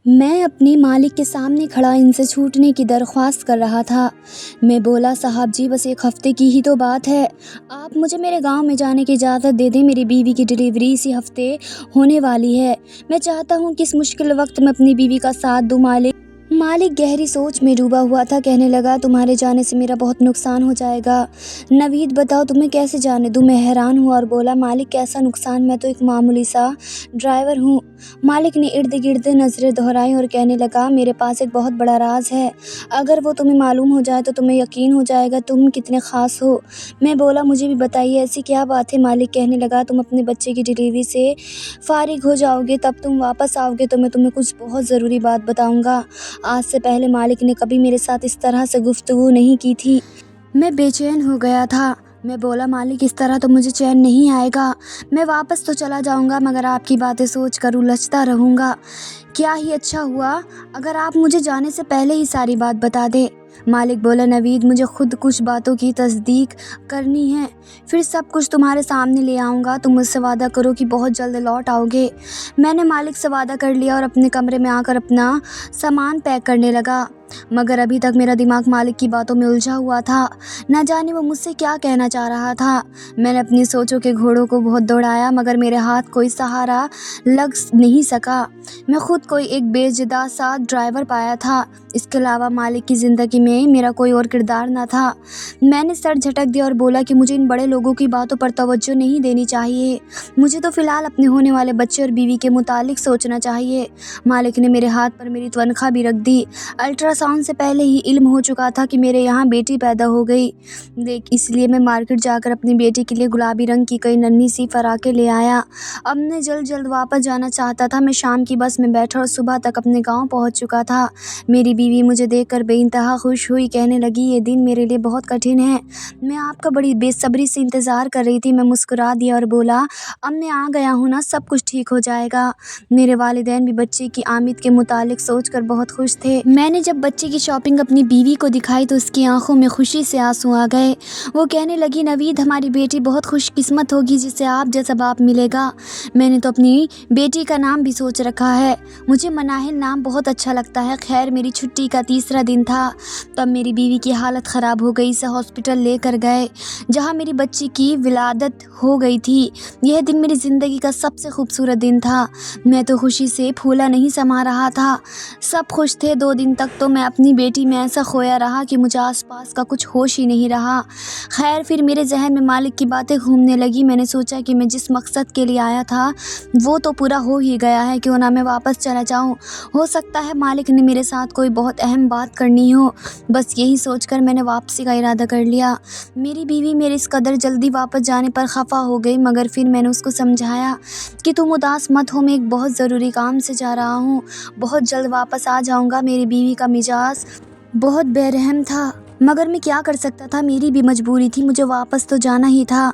میں اپنے مالک کے سامنے کھڑا ان سے چھوٹنے کی درخواست کر رہا تھا۔ میں بولا، صاحب جی بس 1 ہفتے کی ہی تو بات ہے، آپ مجھے میرے گاؤں میں جانے کی اجازت دے دیں۔ میری بیوی کی ڈیلیوری اسی ہفتے ہونے والی ہے۔ میں چاہتا ہوں کہ اس مشکل وقت میں اپنی بیوی کا ساتھ دوں۔ مالک گہری سوچ میں ڈوبا ہوا تھا۔ کہنے لگا، تمہارے جانے سے میرا بہت نقصان ہو جائے گا۔ نوید بتاؤ تمہیں کیسے جانے دوں؟ میں حیران ہوا اور بولا، مالک کیسا نقصان، میں تو ایک معمولی سا ڈرائیور ہوں۔ مالک نے ارد گرد نظریں دہرائیں اور کہنے لگا، میرے پاس ایک بہت بڑا راز ہے، اگر وہ تمہیں معلوم ہو جائے تو تمہیں یقین ہو جائے گا تم کتنے خاص ہو۔ میں بولا، مجھے بھی بتائیے، ایسی کیا بات ہے؟ مالک کہنے لگا، تم اپنے بچے کی ڈیلیوری سے فارغ ہو جاؤ گے، تب تم واپس آؤ گے تو میں تمہیں کچھ بہت ضروری بات بتاؤں گا۔ آج سے پہلے مالک نے کبھی میرے ساتھ اس طرح سے گفتگو نہیں کی تھی۔ میں بے چین ہو گیا تھا۔ میں بولا، مالک اس طرح تو مجھے چین نہیں آئے گا۔ میں واپس تو چلا جاؤں گا مگر آپ کی باتیں سوچ کر الجھتا رہوں گا۔ کیا ہی اچھا ہوا اگر آپ مجھے جانے سے پہلے ہی ساری بات بتا دیں۔ مالک بولا، نوید مجھے خود کچھ باتوں کی تصدیق کرنی ہے، پھر سب کچھ تمہارے سامنے لے آؤں گا۔ تم مجھ سے وعدہ کرو کہ بہت جلد لوٹ آؤ گے۔ میں نے مالک سے وعدہ کر لیا اور اپنے کمرے میں آ کر اپنا سامان پیک کرنے لگا، مگر ابھی تک میرا دماغ مالک کی باتوں میں الجھا ہوا تھا۔ نہ جانے وہ مجھ سے کیا کہنا چاہ رہا تھا۔ میں نے اپنی سوچوں کے گھوڑوں کو بہت دوڑایا مگر میرے ہاتھ کوئی سہارا لگ نہیں سکا۔ میں خود کو ایک بے جدا سا ڈرائیور پایا تھا، اس کے علاوہ مالک کی زندگی میں میرا کوئی اور کردار نہ تھا۔ میں نے سر جھٹک دیا اور بولا کہ مجھے ان بڑے لوگوں کی باتوں پر توجہ نہیں دینی چاہیے، مجھے تو فی الحال اپنے ہونے والے بچے اور بیوی کے متعلق سوچنا چاہیے۔ مالک نے میرے ہاتھ پر میری تنخواہ بھی رکھ دی۔ الٹرا ساؤنڈ سے پہلے ہی علم ہو چکا تھا کہ میرے یہاں بیٹی پیدا ہو گئی، اس لیے میں مارکیٹ جا کر اپنی بیٹی کے لیے گلابی رنگ کی کئی ننھی سی فراقیں لے آیا۔ اب میں جلد واپس جانا چاہتا تھا۔ میں شام کی بس میں بیٹھا اور صبح تک اپنے گاؤں پہنچ چکا تھا۔ میری بیوی مجھے دیکھ کر بے انتہا خوش ہوئی، کہنے لگی، یہ دن میرے لیے بہت کٹھن ہے، میں آپ کا بڑی بے صبری سے انتظار کر رہی تھی۔ میں مسکرا دیا اور بولا، اب میں آ گیا ہوں نا، سب کچھ ٹھیک ہو جائے گا۔ میرے والدین بھی بچے کی آمد کے متعلق سوچ کر بہت خوش تھے۔ میں نے جب بچے کی شاپنگ اپنی بیوی کو دکھائی تو اس کی آنکھوں میں خوشی سے آنسو آ گئے۔ وہ کہنے لگی، نوید ہماری بیٹی بہت خوش قسمت ہوگی جسے آپ جیسا باپ ملے گا۔ میں نے تو اپنی بیٹی کا نام بھی سوچ رکھا ہے، مجھے مناہل نام بہت اچھا لگتا ہے۔ خیر میری چھٹی کا 3را دن تھا، تب میری بیوی کی حالت خراب ہو گئی، اسے ہاسپٹل لے کر گئے جہاں میری بچی کی ولادت ہو گئی تھی۔ یہ دن میری زندگی کا سب سے خوبصورت دن تھا۔ میں تو خوشی سے پھولا نہیں سما رہا تھا، سب خوش تھے۔ 2 دن تک تو میں اپنی بیٹی میں ایسا کھویا رہا کہ مجھے آس پاس کا کچھ ہوش ہی نہیں رہا۔ خیر پھر میرے ذہن میں مالک کی باتیں گھومنے لگی۔ میں نے سوچا کہ میں جس مقصد کے لیے آیا تھا وہ تو پورا ہو ہی گیا ہے، کیوں نہ میں واپس چلا جاؤں، ہو سکتا ہے مالک نے میرے ساتھ کوئی بہت اہم بات کرنی ہو۔ بس یہی سوچ کر میں نے واپسی کا ارادہ کر لیا۔ میری بیوی میرے اس قدر جلدی واپس جانے پر خفا ہو گئی، مگر پھر میں نے اس کو سمجھایا کہ تم اداس مت ہو، میں ایک بہت ضروری کام سے جا رہا ہوں، بہت جلد واپس آ جاؤں گا۔ میری بیوی کا مزاج بہت بے رحم تھا مگر میں کیا کر سکتا تھا، میری بھی مجبوری تھی، مجھے واپس تو جانا ہی تھا۔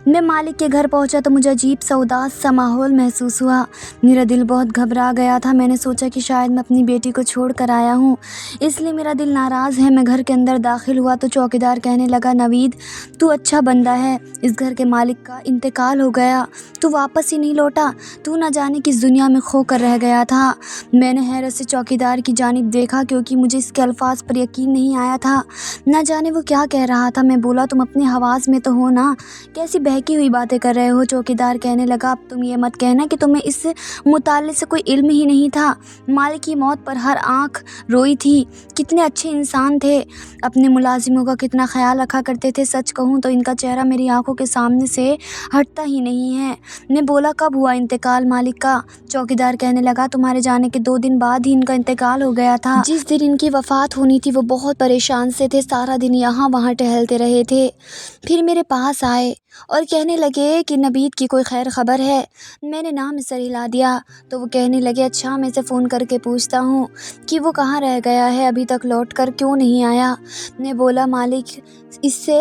میں مالک کے گھر پہنچا تو مجھے عجیب سا اداس سا ماحول محسوس ہوا، میرا دل بہت گھبرا گیا تھا۔ میں نے سوچا کہ شاید میں اپنی بیٹی کو چھوڑ کر آیا ہوں، اس لیے میرا دل ناراض ہے۔ میں گھر کے اندر داخل ہوا تو چوکیدار کہنے لگا، نوید تو اچھا بندہ ہے، اس گھر کے مالک کا انتقال ہو گیا، تو واپس ہی نہیں لوٹا، تو نہ جانے کس دنیا میں کھو کر رہ گیا تھا۔ میں نے حیرت سے چوکیدار کی جانب دیکھا کیونکہ مجھے اس کے الفاظ پر یقین نہیں آیا تھا، نہ جانے وہ کیا کہہ رہا تھا۔ میں بولا، تم اپنے حواس میں تو ہو نا، کیسی بہکی ہوئی باتیں کر رہے ہو؟ چوکیدار کہنے لگا، اب تم یہ مت کہنا کہ تمہیں اس مطالعے سے کوئی علم ہی نہیں تھا، مالک کی موت پر ہر آنکھ روئی تھی، کتنے اچھے انسان تھے، اپنے ملازموں کا کتنا خیال رکھا کرتے تھے، سچ کہوں تو ان کا چہرہ میری آنکھوں کے سامنے سے ہٹتا ہی نہیں ہے۔ میں بولا، کب ہوا انتقال مالک کا؟ چوکیدار کہنے لگا، تمہارے جانے کے 2 دن بعد ہی ان کا انتقال ہو گیا تھا۔ جس دن ان کی وفات ہونی تھی وہ بہت پریشان سے تھے، سارا دن یہاں وہاں ٹہلتے رہے تھے، پھر میرے پاس آئے اور کہنے لگے کہ نوید کی کوئی خیر خبر ہے؟ میں نے نام سر ہلا دیا تو وہ کہنے لگے، اچھا میں اسے فون کر کے پوچھتا ہوں کہ وہ کہاں رہ گیا ہے، ابھی تک لوٹ کر کیوں نہیں آیا؟ میں بولا، مالک اس سے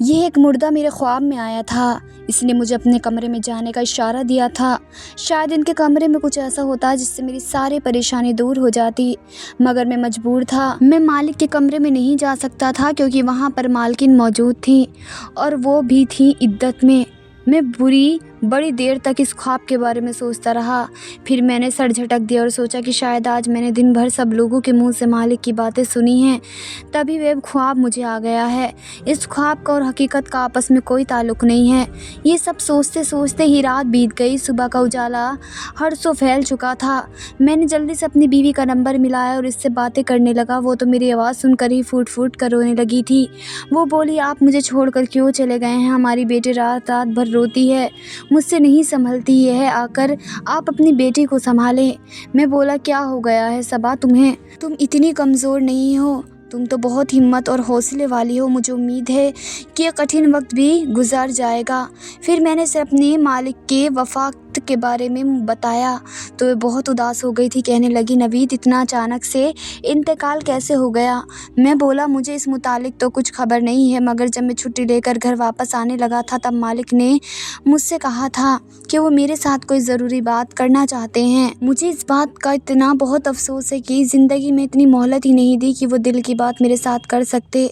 یہ ایک مردہ میرے خواب میں آیا تھا، اس نے مجھے اپنے کمرے میں جانے کا اشارہ دیا تھا۔ شاید ان کے کمرے میں کچھ ایسا ہوتا جس سے میری ساری پریشانی دور ہو جاتی، مگر میں مجبور تھا۔ میں مالک کے کمرے میں نہیں جا سکتا تھا کیونکہ وہاں پر مالکن موجود تھیں اور وہ بھی تھیں عدت میں۔ میں بڑی دیر تک اس خواب کے بارے میں سوچتا رہا، پھر میں نے سر جھٹک دیا اور سوچا کہ شاید آج میں نے دن بھر سب لوگوں کے منہ سے مالک کی باتیں سنی ہیں، تبھی وہ خواب مجھے آ گیا ہے۔ اس خواب کا اور حقیقت کا آپس میں کوئی تعلق نہیں ہے۔ یہ سب سوچتے سوچتے ہی رات بیت گئی، صبح کا اجالا ہر سو پھیل چکا تھا۔ میں نے جلدی سے اپنی بیوی کا نمبر ملایا اور اس سے باتیں کرنے لگا۔ وہ تو میری آواز سن کر ہی پھوٹ پھوٹ کر رونے لگی تھی۔ وہ بولی، آپ مجھے چھوڑ کر کیوں چلے گئے ہیں؟ ہماری بیٹی رات رات بھر روتی ہے، مجھ سے نہیں سنبھلتی، یہ ہے آ کر آپ اپنی بیٹی کو سنبھالیں۔ میں بولا، کیا ہو گیا ہے صبا تمہیں؟ تم اتنی کمزور نہیں ہو، تم تو بہت ہمت اور حوصلے والی ہو۔ مجھے امید ہے کہ یہ کٹھن وقت بھی گزر جائے گا۔ پھر میں نے اسے اپنے مالک کے وفات کے بارے میں بتایا تو وہ بہت اداس ہو گئی تھی۔ کہنے لگی، نوید اتنا اچانک سے انتقال کیسے ہو گیا؟ میں بولا، مجھے اس متعلق تو کچھ خبر نہیں ہے، مگر جب میں چھٹی لے کر گھر واپس آنے لگا تھا تب مالک نے مجھ سے کہا تھا کہ وہ میرے ساتھ کوئی ضروری بات کرنا چاہتے ہیں۔ مجھے اس بات کا اتنا بہت افسوس ہے کہ زندگی میں اتنی مہلت ہی نہیں دی کہ وہ دل کی بات میرے ساتھ کر سکتے۔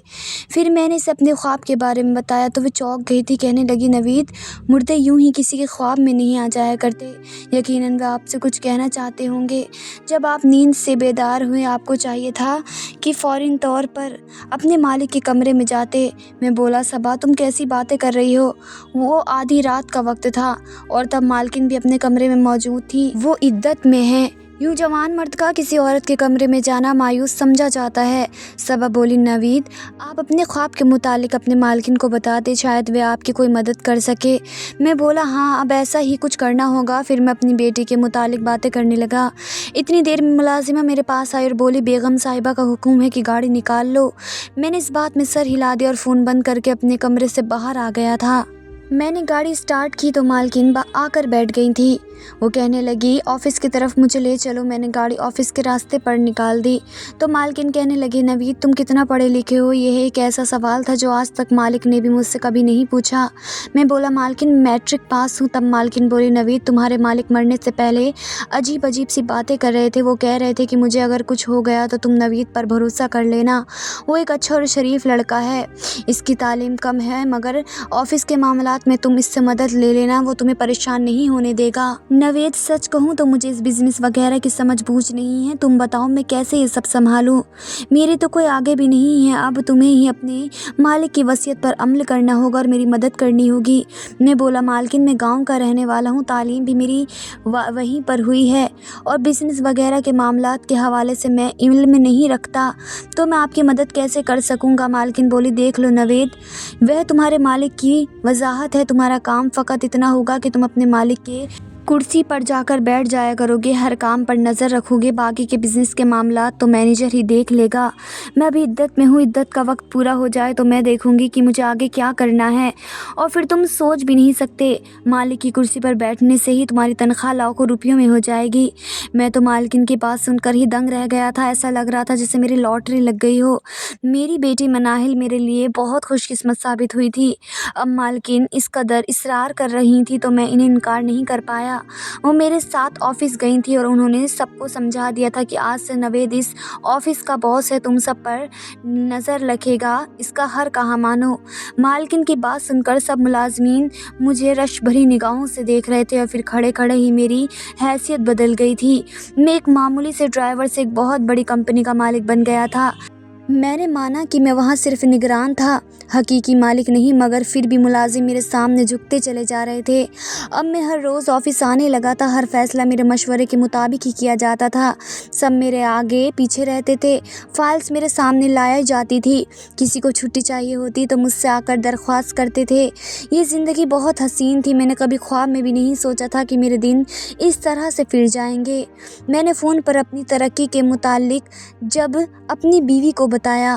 پھر میں نے اسے اپنے خواب کے بارے میں بتایا تو وہ چونک گئی تھی۔ کہنے لگی، نوید، مردے یوں ہی کسی کے خواب میں نہیں آ جایا کرتے، یقیناً وہ آپ سے کچھ کہنا چاہتے ہوں گے۔ جب آپ نیند سے بیدار ہوئے آپ کو چاہیے تھا کہ فوراً طور پر اپنے مالک کے کمرے میں جاتے۔ میں بولا، صبا تم کیسی باتیں کر رہی ہو؟ وہ آدھی رات کا وقت تھا اور تب مالکن بھی اپنے کمرے میں موجود تھی، وہ عدت میں ہے۔ یوں جوان مرد کا کسی عورت کے کمرے میں جانا مایوس سمجھا جاتا ہے۔ صبا بولی، نوید، آپ اپنے خواب کے متعلق اپنے مالکن کو بتا دیں، شاید وہ آپ کی کوئی مدد کر سکے۔ میں بولا، ہاں اب ایسا ہی کچھ کرنا ہوگا۔ پھر میں اپنی بیٹی کے متعلق باتیں کرنے لگا۔ اتنی دیر میں ملازمہ میرے پاس آئی اور بولی، بیگم صاحبہ کا حکم ہے کہ گاڑی نکال لو۔ میں نے اس بات میں سر ہلا دیا اور فون بند کر کے اپنے کمرے سے باہر آ گیا تھا۔ میں نے گاڑی سٹارٹ کی تو مالکن آ کر بیٹھ گئی تھی۔ وہ کہنے لگی، آفس کی طرف مجھے لے چلو۔ میں نے گاڑی آفس کے راستے پر نکال دی تو مالکن کہنے لگی، نوید تم کتنا پڑھے لکھے ہو؟ یہ ایک ایسا سوال تھا جو آج تک مالک نے بھی مجھ سے کبھی نہیں پوچھا۔ میں بولا، مالکن میٹرک پاس ہوں۔ تب مالکن بولی، نوید تمہارے مالک مرنے سے پہلے عجیب سی باتیں کر رہے تھے۔ وہ کہہ رہے تھے کہ مجھے اگر کچھ ہو گیا تو تم نوید پر بھروسہ کر لینا، وہ ایک اچھا اور شریف لڑکا ہے، اس کی تعلیم کم ہے، مگر آفس کے معاملات میں تم اس سے مدد لے لینا، وہ تمہیں پریشان نہیں ہونے دے گا۔ نوید سچ کہوں تو مجھے اس بزنس وغیرہ کی سمجھ بوجھ نہیں ہے، تم بتاؤ میں کیسے یہ سب سنبھالوں؟ میرے تو کوئی آگے بھی نہیں ہے، اب تمہیں ہی اپنے مالک کی وصیت پر عمل کرنا ہوگا اور میری مدد کرنی ہوگی۔ میں بولا، مالکن میں گاؤں کا رہنے والا ہوں، تعلیم بھی میری وہیں پر ہوئی ہے اور بزنس وغیرہ کے معاملات کے حوالے سے میں علم نہیں رکھتا، تو میں آپ کی مدد کیسے کر سکوں گا؟ مالکن بولی، دیکھ لو نوید، وہ تمہارے مالک کی وضاحت ہے، تمہارا کام فقط اتنا ہوگا کہ تم اپنے مالک کے کرسی پر جا کر بیٹھ جایا کرو گے، ہر کام پر نظر رکھو گے، باقی کے بزنس کے معاملات تو مینیجر ہی دیکھ لے گا۔ میں ابھی عدت میں ہوں، عدت کا وقت پورا ہو جائے تو میں دیکھوں گی کہ مجھے آگے کیا کرنا ہے، اور پھر تم سوچ بھی نہیں سکتے، مالک کی کرسی پر بیٹھنے سے ہی تمہاری تنخواہ لاکھوں روپیوں میں ہو جائے گی۔ میں تو مالکن کی بات سن کر ہی دنگ رہ گیا تھا، ایسا لگ رہا تھا جیسے میری لاٹری لگ گئی ہو۔ میری بیٹی مناہل میرے لیے بہت خوش قسمت ثابت ہوئی تھی۔ اب مالکن اس قدر اصرار کر رہی تھی تو میں انہیں انکار نہیں کر پایا۔ وہ میرے ساتھ آفس گئی تھی اور انہوں نے سب کو سمجھا دیا تھا کہ آج سے نوید اس آفس کا باس ہے، تم سب پر نظر رکھے گا، اس کا ہر کہا مانو۔ مالکن کی بات سن کر سب ملازمین مجھے رشک بھری نگاہوں سے دیکھ رہے تھے اور پھر کھڑے کھڑے ہی میری حیثیت بدل گئی تھی۔ میں ایک معمولی سے ڈرائیور سے ایک بہت بڑی کمپنی کا مالک بن گیا تھا۔ میں نے مانا کہ میں وہاں صرف نگران تھا، حقیقی مالک نہیں، مگر پھر بھی ملازم میرے سامنے جھکتے چلے جا رہے تھے۔ اب میں ہر روز آفس آنے لگا تھا، ہر فیصلہ میرے مشورے کے مطابق ہی کیا جاتا تھا، سب میرے آگے پیچھے رہتے تھے، فائلز میرے سامنے لائی جاتی تھی، کسی کو چھٹی چاہیے ہوتی تو مجھ سے آ کر درخواست کرتے تھے۔ یہ زندگی بہت حسین تھی، میں نے کبھی خواب میں بھی نہیں سوچا تھا کہ میرے دن اس طرح سے پھر جائیں گے۔ میں نے فون پر اپنی ترقی کے متعلق جب اپنی بیوی کو بتایا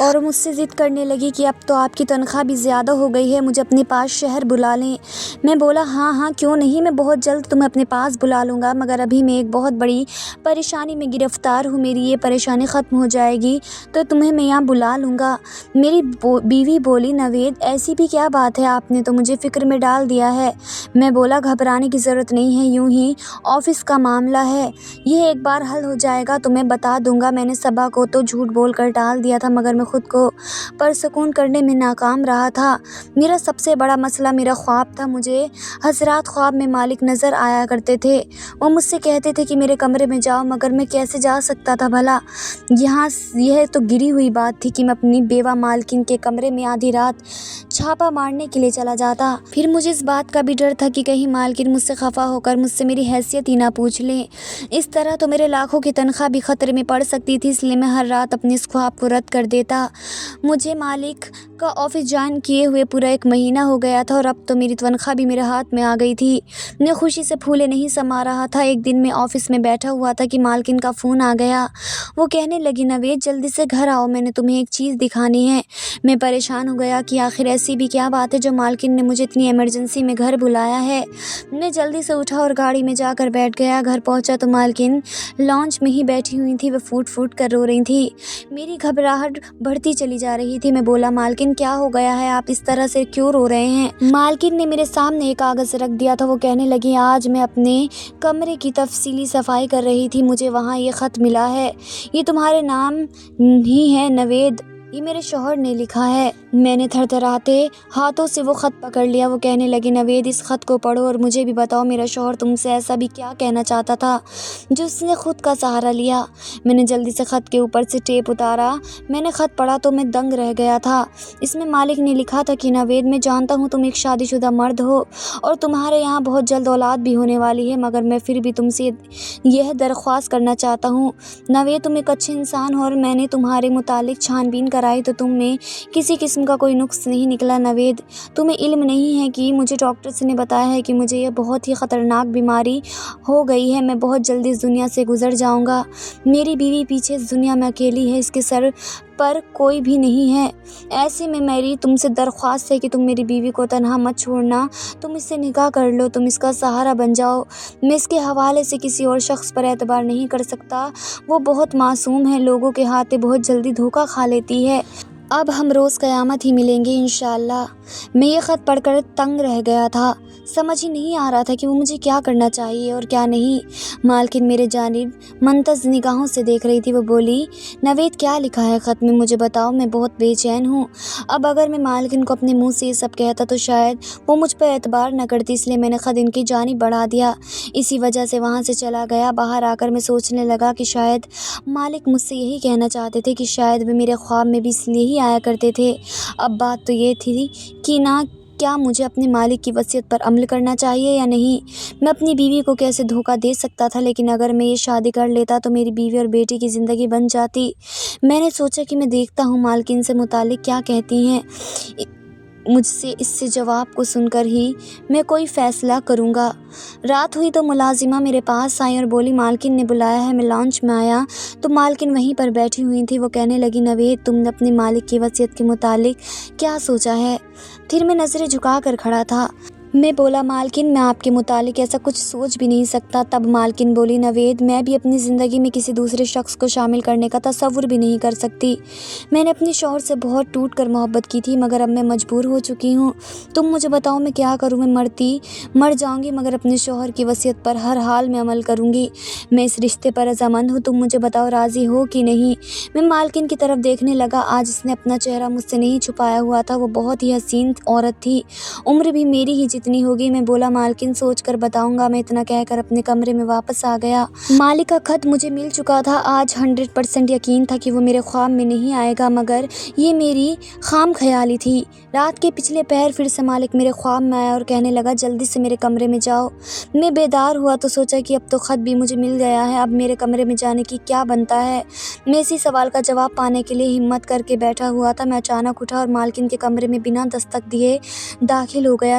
اور مجھ سے ضد کرنے لگی کہ اب تو آپ کی تنخواہ بھی زیادہ ہو گئی ہے، مجھے اپنے پاس شہر بلا لیں۔ میں بولا ہاں ہاں کیوں نہیں، میں بہت جلد تمہیں اپنے پاس بلا لوں گا، مگر ابھی میں ایک بہت بڑی پریشانی میں گرفتار ہوں، میری یہ پریشانی ختم ہو جائے گی تو تمہیں میں یہاں بلا لوں گا۔ میری بیوی بولی نوید ایسی بھی کیا بات ہے، آپ نے تو مجھے فکر میں ڈال دیا ہے۔ میں بولا گھبرانے کی ضرورت نہیں ہے، یوں ہی آفس کا معاملہ ہے، یہ ایک بار حل ہو جائے گا تو میں بتا دوں گا۔ میں نے صبا کو تو جھوٹ بول کر ٹال دیا تھا، مگر میں خود کو پرسکون کرنے میں ناکام رہا تھا۔ میرا سب سے بڑا مسئلہ میرا خواب تھا، مجھے حضرات خواب میں مالک نظر آیا کرتے تھے، وہ مجھ سے کہتے تھے کہ میرے کمرے میں جاؤ، مگر میں کیسے جا سکتا تھا بھلا؟ یہ تو گری ہوئی بات تھی کہ میں اپنی بیوہ مالکن کے کمرے میں آدھی رات چھاپا مارنے کے لیے چلا جاتا۔ پھر مجھے اس بات کا بھی ڈر تھا کہ کہیں مالکن مجھ سے خفا ہو کر مجھ سے میری حیثیت ہی نہ پوچھ لیں، اس طرح تو میرے لاکھوں کی تنخواہ بھی خطرے میں پڑ سکتی تھی، اس لیے میں ہر رات اپنے اس خواب کو رد کر دیتا۔ مجھے مالک کا آفس جوائن کیے ہوئے پورا 1 مہینہ ہو گیا تھا اور اب تو میری تنخواہ بھی میرے ہاتھ میں آ گئی تھی۔ میں خوشی سے پھولے نہیں سما رہا تھا۔ ایک دن میں آفس میں بیٹھا ہوا تھا کہ مالکن کا فون آ گیا، وہ کہنے لگی نوید جلدی سے گھر آؤ، میں نے تمہیں ایک چیز دکھانی ہے۔ میں پریشان ہو گیا کہ آخر ایسی بھی کیا بات ہے جو مالکن نے مجھے اتنی ایمرجنسی میں گھر بلایا ہے۔ میں جلدی سے اٹھا اور گاڑی میں جا کر بیٹھ گیا۔ گھر پہنچا تو مالکن لانچ میں ہی بیٹھی ہوئی تھی، وہ پھوٹ پھوٹ کر رو رہی تھی، میری گھبراہٹ بڑھتی چلی جا رہی تھی۔ میں بولا مالکن کیا ہو گیا ہے، آپ اس طرح سے کیوں رو رہے ہیں؟ مالکن نے میرے سامنے ایک کاغذ رکھ دیا تھا، وہ کہنے لگی آج میں اپنے کمرے کی تفصیلی صفائی کر رہی تھی، مجھے وہاں یہ خط ملا ہے، یہ تمہارے نام ہی ہے نوید، یہ میرے شوہر نے لکھا ہے۔ میں نے تھرتھراتے ہاتھوں سے وہ خط پکڑ لیا۔ وہ کہنے لگی نوید اس خط کو پڑھو اور مجھے بھی بتاؤ میرا شوہر تم سے ایسا بھی کیا کہنا چاہتا تھا جو اس نے خود کا سہارا لیا۔ میں نے جلدی سے خط کے اوپر سے ٹیپ اتارا، میں نے خط پڑھا تو میں دنگ رہ گیا تھا۔ اس میں مالک نے لکھا تھا کہ نوید میں جانتا ہوں تم ایک شادی شدہ مرد ہو اور تمہارے یہاں بہت جلد اولاد بھی ہونے والی ہے، مگر میں پھر بھی تم سے یہ درخواست کرنا چاہتا ہوں نوید تم ایک اچھے انسان ہو اور میں نے تمہارے متعلق چھان بین کرائی تو تم میں کسی قسم کا کوئی نقص نہیں نکلا۔ نوید تمہیں علم نہیں ہے کہ مجھے ڈاکٹرز نے بتایا ہے کہ مجھے یہ بہت ہی خطرناک بیماری ہو گئی ہے، میں بہت جلد اس دنیا سے گزر جاؤں گا، میری بیوی پیچھے اس دنیا میں اکیلی ہے، اس کے سر پر کوئی بھی نہیں ہے، ایسے میں میری تم سے درخواست ہے کہ تم میری بیوی کو تنہا مت چھوڑنا، تم اس سے نکاح کر لو، تم اس کا سہارا بن جاؤ، میں اس کے حوالے سے کسی اور شخص پر اعتبار نہیں کر سکتا، وہ بہت معصوم ہے، لوگوں کے ہاتھیں بہت جلدی دھوکہ کھا لیتی ہے، اب ہم روز قیامت ہی ملیں گے انشاءاللہ۔ میں یہ خط پڑھ کر تنگ رہ گیا تھا، سمجھ ہی نہیں آ رہا تھا کہ وہ مجھے کیا کرنا چاہیے اور کیا نہیں۔ مالکن میرے جانب منتظر نگاہوں سے دیکھ رہی تھی، وہ بولی نوید کیا لکھا ہے خط میں، مجھے بتاؤ، میں بہت بے چین ہوں۔ اب اگر میں مالکن کو اپنے منہ سے یہ سب کہتا تو شاید وہ مجھ پر اعتبار نہ کرتی، اس لیے میں نے خط ان کی جانب بڑھا دیا، اسی وجہ سے وہاں سے چلا گیا۔ باہر آ کر میں سوچنے لگا کہ شاید مالک مجھ سے یہی کہنا چاہتے تھے کہ شاید وہ میرے خواب میں بھی اس لیے ہی آیا کرتے تھے۔ اب بات تو یہ تھی کہ نہ کیا مجھے اپنے مالک کی وصیت پر عمل کرنا چاہیے یا نہیں، میں اپنی بیوی کو کیسے دھوکہ دے سکتا تھا، لیکن اگر میں یہ شادی کر لیتا تو میری بیوی اور بیٹی کی زندگی بن جاتی۔ میں نے سوچا کہ میں دیکھتا ہوں مالکن سے متعلق کیا کہتی ہیں، مجھ سے اس سے جواب کو سن کر ہی میں کوئی فیصلہ کروں گا۔ رات ہوئی تو ملازمہ میرے پاس آئی اور بولی مالکن نے بلایا ہے۔ میں لانچ میں آیا تو مالکن وہیں پر بیٹھی ہوئی تھی، وہ کہنے لگی نوید تم نے اپنے مالک کی وصیت کے متعلق کیا سوچا ہے؟ پھر میں نظریں جھکا کر کھڑا تھا۔ میں بولا مالکن میں آپ کے متعلق ایسا کچھ سوچ بھی نہیں سکتا۔ تب مالکن بولی نوید میں بھی اپنی زندگی میں کسی دوسرے شخص کو شامل کرنے کا تصور بھی نہیں کر سکتی، میں نے اپنے شوہر سے بہت ٹوٹ کر محبت کی تھی، مگر اب میں مجبور ہو چکی ہوں، تم مجھے بتاؤ میں کیا کروں، میں مر جاؤں گی مگر اپنے شوہر کی وصیت پر ہر حال میں عمل کروں گی، میں اس رشتے پر رضامند ہوں، تم مجھے بتاؤ راضی ہو کہ نہیں؟ میں مالکن کی طرف دیکھنے لگا، آج اس نے اپنا چہرہ مجھ سے نہیں چھپایا ہوا تھا، وہ بہت ہی حسین عورت تھی، عمر بھی میری ہی جتنی ہوگی۔ میں بولا مالکن سوچ کر بتاؤں گا، میں اتنا کہہ کر اپنے کمرے میں واپس آ گیا۔ مالک کا خط مجھے مل چکا تھا، آج 100% یقین تھا کہ وہ میرے خواب میں نہیں آئے گا، مگر یہ میری خام خیالی تھی۔ رات کے پچھلے پہر پھر سے مالک میرے خواب میں آیا اور کہنے لگا جلدی سے میرے کمرے میں جاؤ۔ میں بیدار ہوا تو سوچا کہ اب تو خط بھی مجھے مل گیا ہے، اب میرے کمرے میں جانے کی کیا بنتا ہے، میں اسی سوال کا جواب پانے کے لیے ہمت کر کے بیٹھا ہوا تھا۔ میں اچانک اٹھا اور مالکن کے کمرے میں بنا دستک دیے داخل ہو گیا،